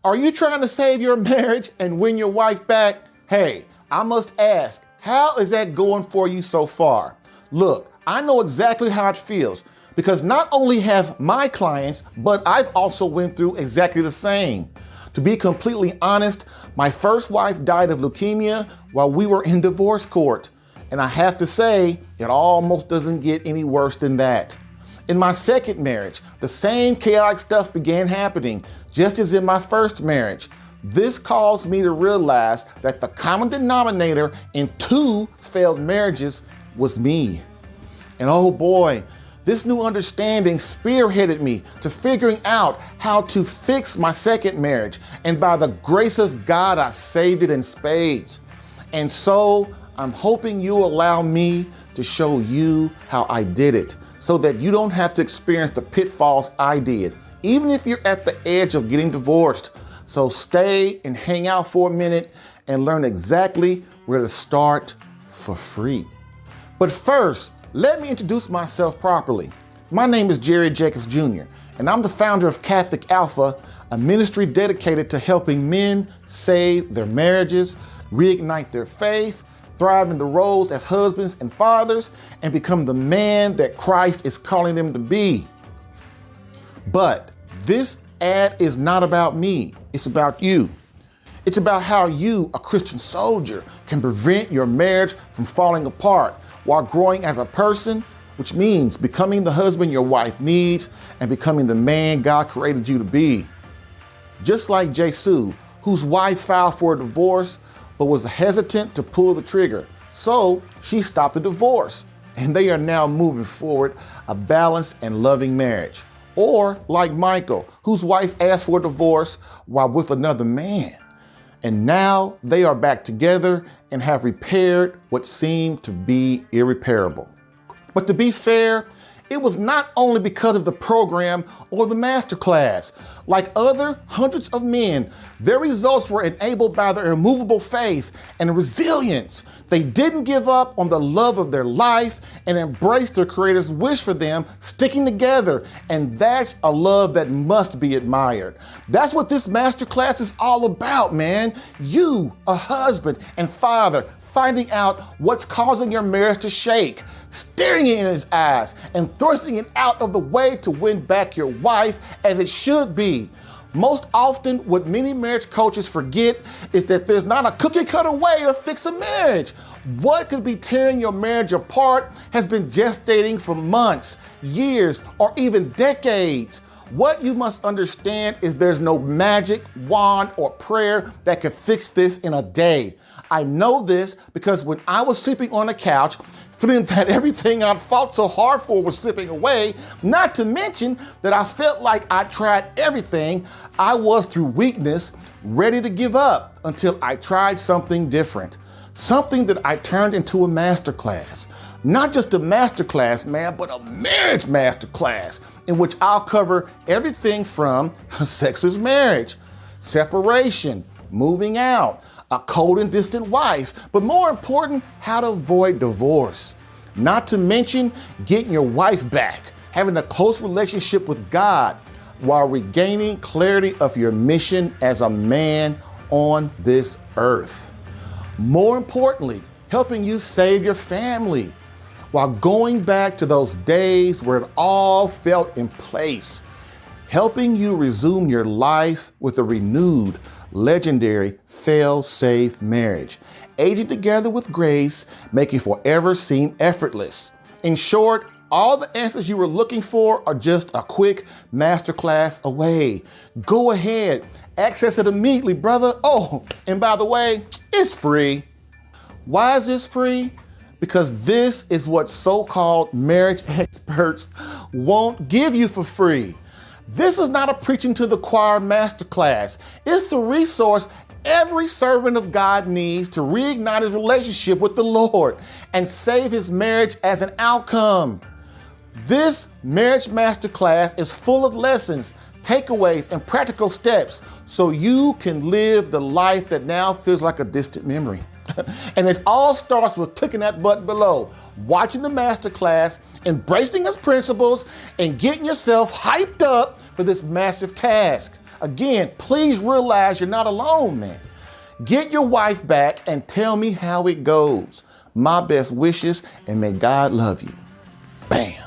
Are you trying to save your marriage and win your wife back? Hey, I must ask, how is that going for you so far? Look, I know exactly how it feels because not only have my clients, but I've also went through exactly the same. To be completely honest, my first wife died of leukemia while we were in divorce court. And I have to say, it almost doesn't get any worse than that. In my second marriage, the same chaotic stuff began happening, just as in my first marriage. This caused me to realize that the common denominator in 2 failed marriages was me. And oh boy, this new understanding spearheaded me to figuring out how to fix my second marriage. And by the grace of God, I saved it in spades. And so I'm hoping you allow me to show you how I did it, so that you don't have to experience the pitfalls I did, even if you're at the edge of getting divorced. So stay and hang out for a minute and learn exactly where to start for free. But first, let me introduce myself properly. My name is Jerry Jacobs Jr., and I'm the founder of Catholic Alpha, a ministry dedicated to helping men save their marriages, reignite their faith, thrive in the roles as husbands and fathers, and become the man that Christ is calling them to be. But this ad is not about me, it's about you. It's about how you, a Christian soldier, can prevent your marriage from falling apart while growing as a person, which means becoming the husband your wife needs and becoming the man God created you to be. Just like Jesus, whose wife filed for a divorce, but was hesitant to pull the trigger. So she stopped the divorce, and they are now moving forward a balanced and loving marriage. Or like Michael, whose wife asked for a divorce while with another man. And now they are back together and have repaired what seemed to be irreparable. But to be fair, it was not only because of the program or the masterclass. Like other hundreds of men, their results were enabled by their immovable faith and resilience. They didn't give up on the love of their life and embraced their Creator's wish for them, sticking together. And that's a love that must be admired. That's what this masterclass is all about, man. You, a husband and father, finding out what's causing your marriage to shake, staring in his eyes and thrusting it out of the way to win back your wife as it should be. Most often, what many marriage coaches forget is that there's not a cookie cutter way to fix a marriage. What could be tearing your marriage apart has been gestating for months, years, or even decades. What you must understand is there's no magic wand or prayer that could fix this in a day. I know this because when I was sleeping on the couch, feeling that everything I'd fought so hard for was slipping away, not to mention that I felt like I tried everything, I was through weakness, ready to give up until I tried something different. Something that I turned into a masterclass. Not just a masterclass, man, but a marriage masterclass in which I'll cover everything from sex is marriage, separation, moving out, a cold and distant wife, but more important, how to avoid divorce. Not to mention getting your wife back, having a close relationship with God while regaining clarity of your mission as a man on this earth. More importantly, helping you save your family while going back to those days where it all felt in place, helping you resume your life with a renewed, legendary, fail-safe marriage, aging together with grace, making forever seem effortless. In short, all the answers you were looking for are just a quick masterclass away. Go ahead, access it immediately, brother. Oh, and by the way, it's free. Why is this free? Because this is what so-called marriage experts won't give you for free. This is not a preaching to the choir masterclass. It's the resource every servant of God needs to reignite his relationship with the Lord and save his marriage as an outcome. This marriage masterclass is full of lessons, takeaways, and practical steps so you can live the life that now feels like a distant memory. And it all starts with clicking that button below, watching the masterclass, embracing its principles, and getting yourself hyped up for this massive task. Again, please realize you're not alone, man. Get your wife back and tell me how it goes. My best wishes, and may God love you. Bam.